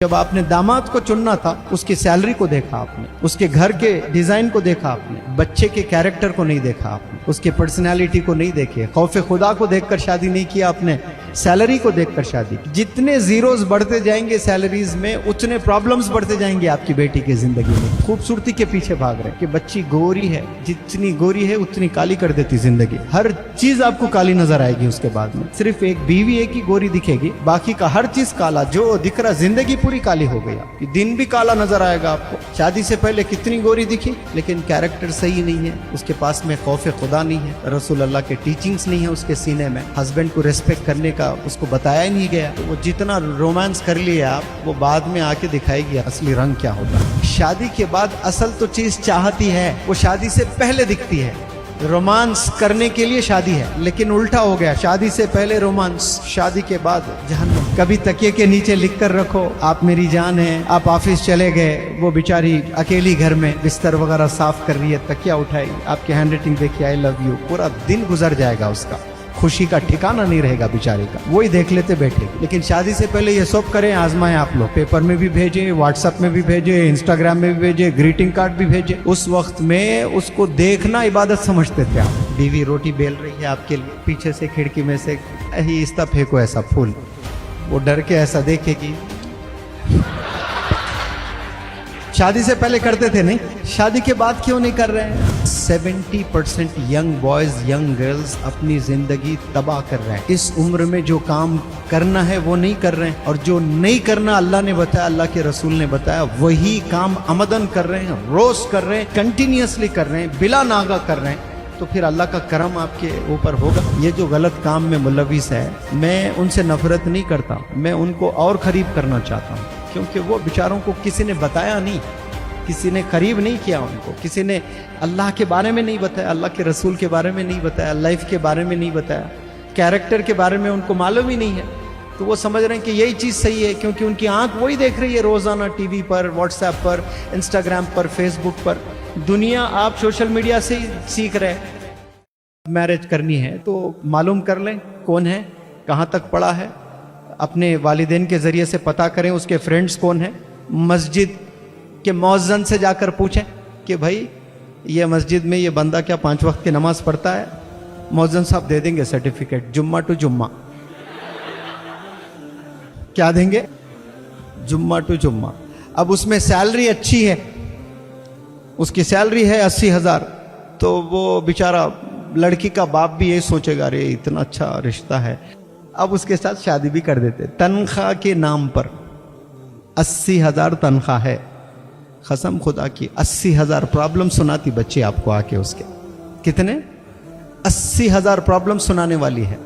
जब आपने दामाद को चुनना था, उसकी सैलरी को देखा आपने, उसके घर के डिजाइन को देखा आपने, बच्चे के कैरेक्टर को नहीं देखा आपने, उसके पर्सनालिटी को नहीं देखे, खौफ खुदा को देखकर शादी नहीं किया आपने, सैलरी को देखकर शादी की। जितने जीरोस बढ़ते जाएंगे सैलरीज में, उतने प्रॉब्लम्स बढ़ते जाएंगे आपकी बेटी की जिंदगी में। खूबसूरती के पीछे भाग रहे कि बच्ची गोरी है, जितनी गोरी है उतनी काली कर देती जिंदगी। हर चीज आपको काली नजर आएगी उसके बाद में। सिर्फ एक बीवी एक ही गोरी दिखेगी, बाकी का हर चीज काला। जो दिख रहा, जिंदगी पूरी काली हो गई आपकी। दिन भी काला नजर आएगा आपको। शादी से पहले कितनी गोरी दिखी, लेकिन कैरेक्टर सही नहीं है, उसके पास में खौफ खुदा नहीं है, रसूल अल्लाह के टीचिंग्स नहीं है उसके सीने में, हस्बैंड को रेस्पेक्ट करने का उसको बताया ही नहीं गया। तो वो जितना रोमांस कर लिया आप, वो बाद में आके दिखाएगी असली रंग क्या होता है। शादी के बाद असल तो चीज चाहती है, वो शादी से पहले दिखती है। रोमांस करने के लिए शादी है, लेकिन उल्टा हो गया, शादी से पहले रोमांस, शादी के बाद जहन्नम। कभी तकिए के नीचे लिख कर रखो आप मेरी जान है। आप ऑफिस चले गए, वो बेचारी अकेली घर में बिस्तर वगैरह साफ कर रही है, तकिया उठाई, आपकी हैंड राइटिंग देखिए आई लव यू, पूरा दिन गुजर जाएगा उसका, खुशी का ठिकाना नहीं रहेगा बेचारे का, वही देख लेते बैठे। लेकिन शादी से पहले ये सब करें, आजमाएं आप लोग। पेपर में भी भेजे, व्हाट्सएप में भी भेजे, इंस्टाग्राम में भी भेजे, ग्रीटिंग कार्ड भी भेजे। उस वक्त में उसको देखना इबादत समझते थे आप। बीवी रोटी बेल रही है आपके लिए, पीछे से खिड़की में से आहिस्ता फेंको ऐसा फूल, वो डर के ऐसा देखेगी। शादी से पहले करते थे नहीं, शादी के बाद क्यों नहीं कर रहे हैं? 70% यंग बॉयज, यंग गर्ल्स अपनी जिंदगी तबाह कर रहे हैं। इस उम्र में जो काम करना है वो नहीं कर रहे हैं, और जो नहीं करना अल्लाह ने बताया, अल्लाह के रसूल ने बताया, वही काम अमदन कर रहे हैं, रोज कर रहे हैं, कंटिन्यूसली कर रहे हैं, बिला नागा कर रहे हैं। तो फिर अल्लाह का करम आपके ऊपर होगा। ये जो गलत काम में मुलविस है, मैं उनसे नफरत नहीं करता, मैं उनको और करीब करना चाहता हूँ, क्योंकि वो बेचारों को किसी ने बताया नहीं, किसी ने करीब नहीं किया उनको, किसी ने अल्लाह के बारे में नहीं बताया, अल्लाह के रसूल के बारे में नहीं बताया, लाइफ के बारे में नहीं बताया, कैरेक्टर के बारे में उनको मालूम ही नहीं है। तो वो समझ रहे हैं कि यही चीज़ सही है, क्योंकि उनकी आंख वही देख रही है रोज़ाना टीवी पर, व्हाट्सएप पर, इंस्टाग्राम पर, फेसबुक पर। दुनिया आप सोशल मीडिया से ही सीख रहे हैं। मैरिज करनी है तो मालूम कर लें कौन है, कहाँ तक पढ़ा है, अपने वालिदैन के ज़रिए से पता करें उसके फ्रेंड्स कौन है, मस्जिद के मौज़न से जाकर पूछें कि भाई ये मस्जिद में ये बंदा क्या 5 वक्त की नमाज पढ़ता है। मौज़न साहब दे देंगे सर्टिफिकेट, जुम्मा टू जुम्मा। क्या देंगे? जुम्मा टू जुम्मा। अब उसमें सैलरी अच्छी है, उसकी सैलरी है 80,000, तो वो बेचारा लड़की का बाप भी यही सोचेगा, अरे इतना अच्छा रिश्ता है, अब उसके साथ शादी भी कर देते। तनख्वाह के नाम पर 80,000 तनख्वाह है, कसम खुदा की 80,000 प्रॉब्लम सुनाती बच्ची आपको आके उसके। कितने? 80,000 प्रॉब्लम सुनाने वाली है।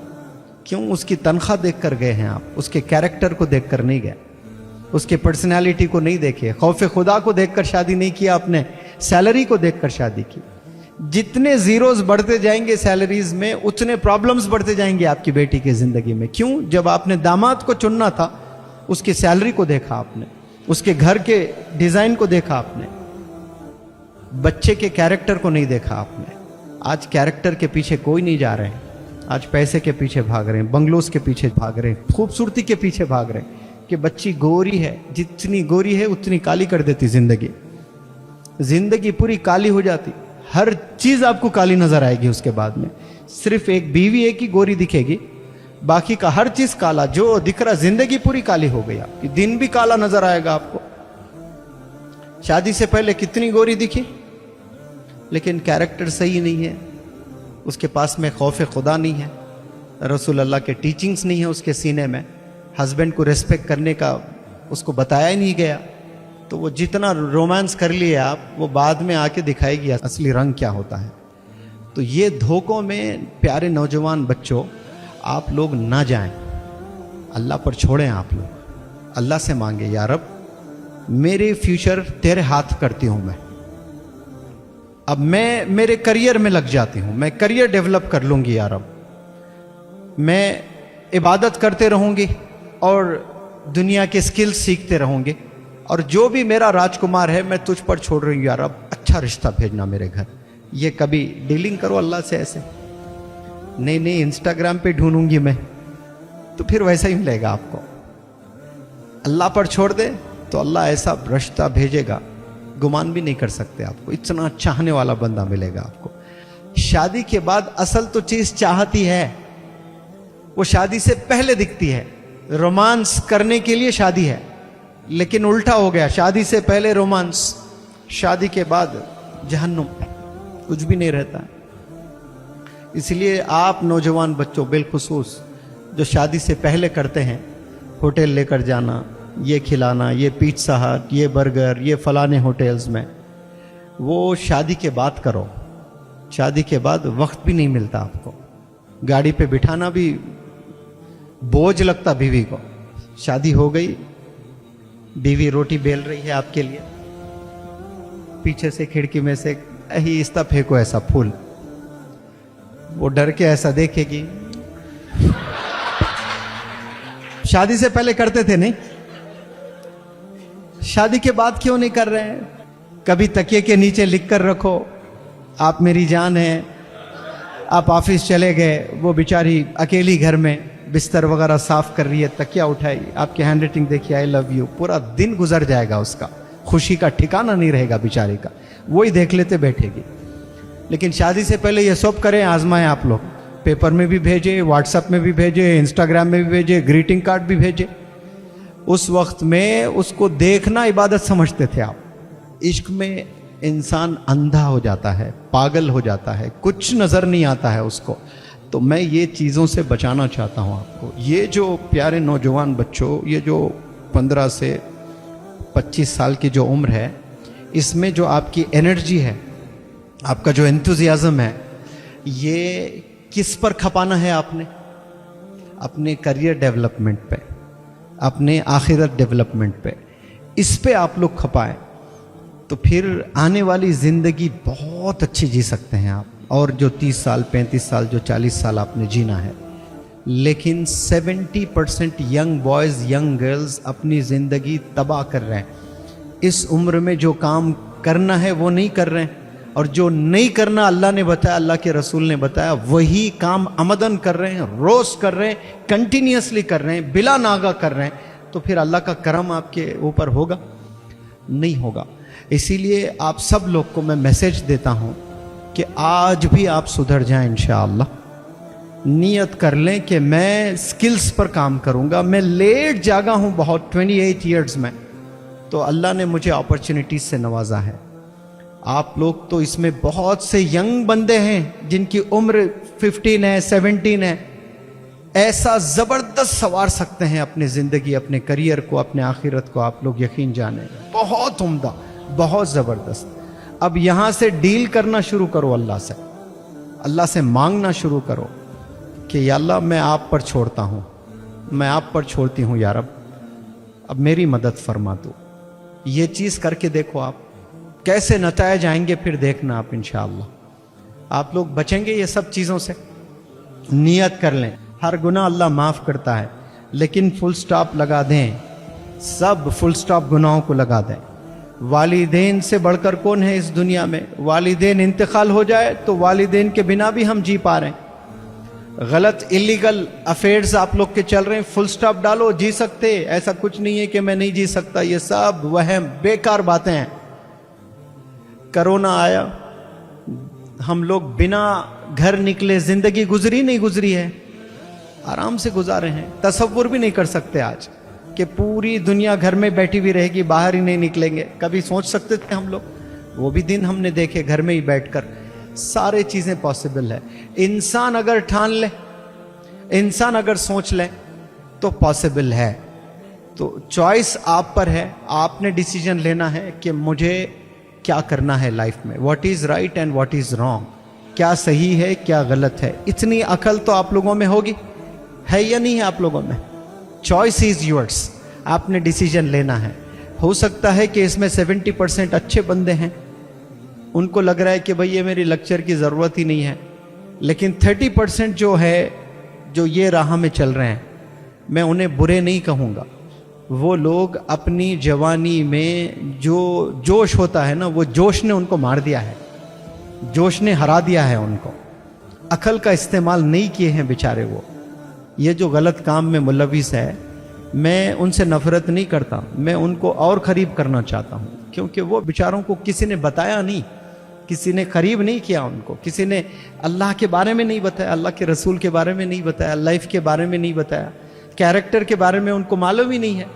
क्यों? उसकी तनख्वाह देख कर गए हैं आप, उसके कैरेक्टर को देख कर नहीं गए, उसके पर्सनैलिटी को नहीं देखे, खौफ खुदा को देखकर शादी नहीं किया आपने, सैलरी को देखकर शादी की। जितने जीरोस बढ़ते जाएंगे सैलरीज में, उतने प्रॉब्लम्स बढ़ते जाएंगे आपकी बेटी की जिंदगी में। क्यों? जब आपने दामाद को चुनना था, उसकी सैलरी को देखा आपने, उसके घर के डिजाइन को देखा आपने, बच्चे के कैरेक्टर को नहीं देखा आपने। आज कैरेक्टर के पीछे कोई नहीं जा रहे हैं, आज पैसे के पीछे भाग रहे हैं, बंगलोज के पीछे भाग रहे हैं, खूबसूरती के पीछे भाग रहे हैं कि बच्ची गोरी है, जितनी गोरी है उतनी काली कर देती जिंदगी। जिंदगी पूरी काली हो जाती, हर चीज आपको काली नजर आएगी उसके बाद में। सिर्फ एक बीवी एक ही गोरी दिखेगी, बाकी का हर चीज काला। जो दिख रहा, जिंदगी पूरी काली हो गई आपकी। दिन भी काला नजर आएगा आपको। शादी से पहले कितनी गोरी दिखी, लेकिन कैरेक्टर सही नहीं है, उसके पास में खौफ खुदा नहीं है, रसूल अल्लाह के टीचिंग्स नहीं है उसके सीने में, हस्बैंड को रेस्पेक्ट करने का उसको बताया ही नहीं गया। तो वो जितना रोमांस कर लिए आप, वो बाद में आके दिखाएगी असली रंग क्या होता है। तो ये धोखों में प्यारे नौजवान बच्चों आप लोग ना जाएं, अल्लाह पर छोड़ें। आप लोग अल्लाह से मांगे, या रब मेरे फ्यूचर तेरे हाथ करती हूं मैं, अब मैं मेरे करियर में लग जाती हूं, मैं करियर डेवलप कर लूंगी या रब, मैं इबादत करते रहूंगी और दुनिया के स्किल्स सीखते रहूंगे, और जो भी मेरा राजकुमार है मैं तुझ पर छोड़ रही हूँ यार, अब अच्छा रिश्ता भेजना मेरे घर। ये कभी डीलिंग करो अल्लाह से ऐसे, नहीं नहीं इंस्टाग्राम पे ढूंढूंगी मैं, तो फिर वैसा ही मिलेगा आपको। अल्लाह पर छोड़ दे तो अल्लाह ऐसा रिश्ता भेजेगा, गुमान भी नहीं कर सकते आपको, इतना चाहने वाला बंदा मिलेगा आपको। शादी के बाद असल तो चीज चाहत ही है, वो शादी से पहले दिखती है। रोमांस करने के लिए शादी है, लेकिन उल्टा हो गया, शादी से पहले रोमांस, शादी के बाद जहन्नुम, कुछ भी नहीं रहता है। इसलिए आप नौजवान बच्चों बिलखुसूस जो शादी से पहले करते हैं, होटल लेकर जाना, ये खिलाना, ये पिज़्ज़ा हट, ये बर्गर, ये फलाने होटल्स में, वो शादी के बाद करो। शादी के बाद वक्त भी नहीं मिलता आपको, गाड़ी पे बिठाना भी बोझ लगता बीवी को। शादी हो गई, बीवी रोटी बेल रही है आपके लिए, पीछे से खिड़की में से आहिस्ता फेंको ऐसा फूल, वो डर के ऐसा देखेगी। शादी से पहले करते थे नहीं, शादी के बाद क्यों नहीं कर रहे हैं? कभी तकिए के नीचे लिख कर रखो, आप मेरी जान है। आप ऑफिस चले गए, वो बेचारी अकेली घर में बिस्तर वगैरह साफ कर रही है, तकिया उठाई, आपकी हैंड राइटिंग देखिए, आई लव यू, पूरा दिन गुजर जाएगा, उसका खुशी का ठिकाना नहीं रहेगा बेचारी का, वही देख लेते बैठेगी। लेकिन शादी से पहले ये सब करें, आजमाएं आप लोग, पेपर में भी भेजे, व्हाट्सएप में भी भेजे, इंस्टाग्राम में भी भेजे, ग्रीटिंग कार्ड भी भेजे। उस वक्त में उसको देखना इबादत समझते थे आप। इश्क में इंसान अंधा हो जाता है, पागल हो जाता है, कुछ नजर नहीं आता है उसको। तो मैं ये चीज़ों से बचाना चाहता हूँ आपको। ये जो प्यारे नौजवान बच्चों, ये जो 15 से 25 साल की जो उम्र है, इसमें जो आपकी एनर्जी है, आपका जो एंथुजियाज्म है, ये किस पर खपाना है आपने? अपने करियर डेवलपमेंट पे, अपने आखिरत डेवलपमेंट पे, इस पे आप लोग खपाएं, तो फिर आने वाली ज़िंदगी बहुत अच्छी जी सकते हैं आप। और जो 30 साल, 35 साल, जो 40 साल आपने जीना है, लेकिन 70% यंग बॉयज़, यंग गर्ल्स अपनी ज़िंदगी तबाह कर रहे हैं। इस उम्र में जो काम करना है वो नहीं कर रहे हैं, और जो नहीं करना अल्लाह ने बताया, अल्लाह के रसूल ने बताया, वही काम अमदन कर रहे हैं, रोज़ कर रहे हैं, कंटिन्यूसली कर रहे हैं, बिला नागा कर रहे हैं। तो फिर अल्लाह का करम आपके ऊपर होगा? नहीं होगा। इसीलिए आप सब लोग को मैं मैसेज देता हूँ कि आज भी आप सुधर जाएं इंशाअल्लाह। नियत कर लें कि मैं स्किल्स पर काम करूँगा। मैं लेट जागा हूँ बहुत, 28 ईयर्स में, तो अल्लाह ने मुझे अपॉर्चुनिटीज से नवाजा है। आप लोग तो इसमें बहुत से यंग बंदे हैं जिनकी उम्र 15 है, 17 है, ऐसा ज़बरदस्त सवार सकते हैं अपनी ज़िंदगी, अपने करियर को, अपने आखिरत को। आप लोग यकीन जाने, बहुत उम्दा, बहुत ज़बरदस्त। अब यहाँ से डील करना शुरू करो अल्लाह से, अल्लाह से मांगना शुरू करो कि या अल्लाह मैं आप पर छोड़ता हूँ, मैं आप पर छोड़ती हूँ या रब, अब मेरी मदद फरमा दो। ये चीज़ करके देखो आप, कैसे नतायज आएंगे फिर देखना आप इंशाअल्लाह। आप लोग बचेंगे ये सब चीज़ों से। नियत कर लें, हर गुनाह अल्लाह माफ़ करता है, लेकिन फुल स्टॉप लगा दें, सब फुल स्टॉप गुनाहों को लगा दें। वालिदैन से बढ़कर कौन है इस दुनिया में? वालिदैन इंतकाल हो जाए तो वालिदैन के बिना भी हम जी पा रहे हैं। गलत इलीगल अफेयर्स आप लोग के चल रहे हैं, फुल स्टॉप डालो, जी सकते, ऐसा कुछ नहीं है कि मैं नहीं जी सकता। ये सब वहम, बेकार बातें हैं। कोरोना आया, हम लोग बिना घर निकले जिंदगी गुजरी नहीं गुजरी है, आराम से गुजारे हैं। तसव्वुर भी नहीं कर सकते आज कि पूरी दुनिया घर में बैठी हुई रहेगी, बाहर ही नहीं निकलेंगे। कभी सोच सकते थे हम लोग? वो भी दिन हमने देखे, घर में ही बैठकर सारे चीज़ें पॉसिबल है। इंसान अगर ठान ले, इंसान अगर सोच ले तो पॉसिबल है। तो चॉइस आप पर है, आपने डिसीजन लेना है कि मुझे क्या करना है लाइफ में, what is right and what is wrong, क्या सही है क्या गलत है। इतनी अकल तो आप लोगों में होगी, है या नहीं है आप लोगों में? चॉइस इज योर्स, आपने डिसीजन लेना है। हो सकता है कि इसमें 70% अच्छे बंदे हैं, उनको लग रहा है कि भाई ये मेरी लेक्चर की ज़रूरत ही नहीं है, लेकिन 30% जो है, जो ये राह में चल रहे हैं, मैं उन्हें बुरे नहीं कहूँगा। वो लोग अपनी जवानी में जो जोश होता है ना, वो जोश ने उनको मार दिया है, जोश ने हरा दिया है उनको। अकल का इस्तेमाल नहीं किए हैं बेचारे वो। ये जो गलत काम में मुलविस है, मैं उनसे नफरत नहीं करता, मैं उनको और करीब करना चाहता हूँ, क्योंकि वो बेचारों को किसी ने बताया नहीं, किसी ने करीब नहीं किया उनको, किसी ने अल्लाह के बारे में नहीं बताया, अल्लाह के रसूल के बारे में नहीं बताया, लाइफ के बारे में नहीं बताया, कैरेक्टर के बारे में उनको मालूम ही नहीं है।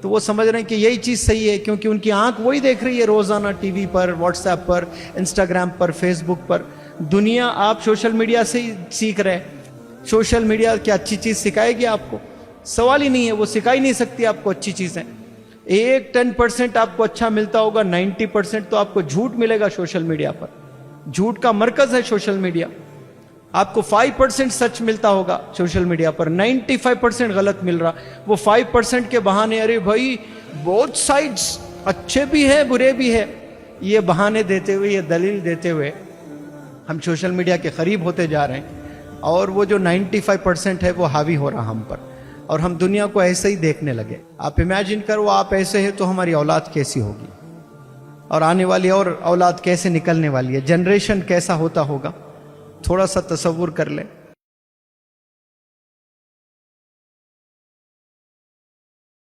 तो वो समझ रहे हैं कि यही चीज़ सही है, क्योंकि उनकी आंख वही देख रही है रोज़ाना टीवी पर, व्हाट्सएप पर, इंस्टाग्राम पर, फेसबुक पर। दुनिया आप सोशल मीडिया से ही सीख रहे हैं। सोशल मीडिया क्या अच्छी चीज़ सिखाएगी आपको? सवाल ही नहीं है, वो सिखा ही नहीं सकती आपको अच्छी चीज़ें। 10% आपको अच्छा मिलता होगा, 90% तो आपको झूठ मिलेगा सोशल मीडिया पर। झूठ का मरकज है सोशल मीडिया। आपको 5% सच मिलता होगा सोशल मीडिया पर, 95% गलत मिल रहा। वो 5% के बहाने, अरे भाई बोथ साइड्स अच्छे भी है बुरे भी है, ये बहाने देते हुए, ये दलील देते हुए हम सोशल मीडिया के करीब होते जा रहे हैं, और वो जो 95% है वो हावी हो रहा हम पर, और हम दुनिया को ऐसे ही देखने लगे। आप इमेजिन करो, आप ऐसे हैं तो हमारी औलाद कैसी होगी, और आने वाली और औलाद कैसे निकलने वाली है, जनरेशन कैसा होता होगा, थोड़ा सा तसव्वुर कर लें।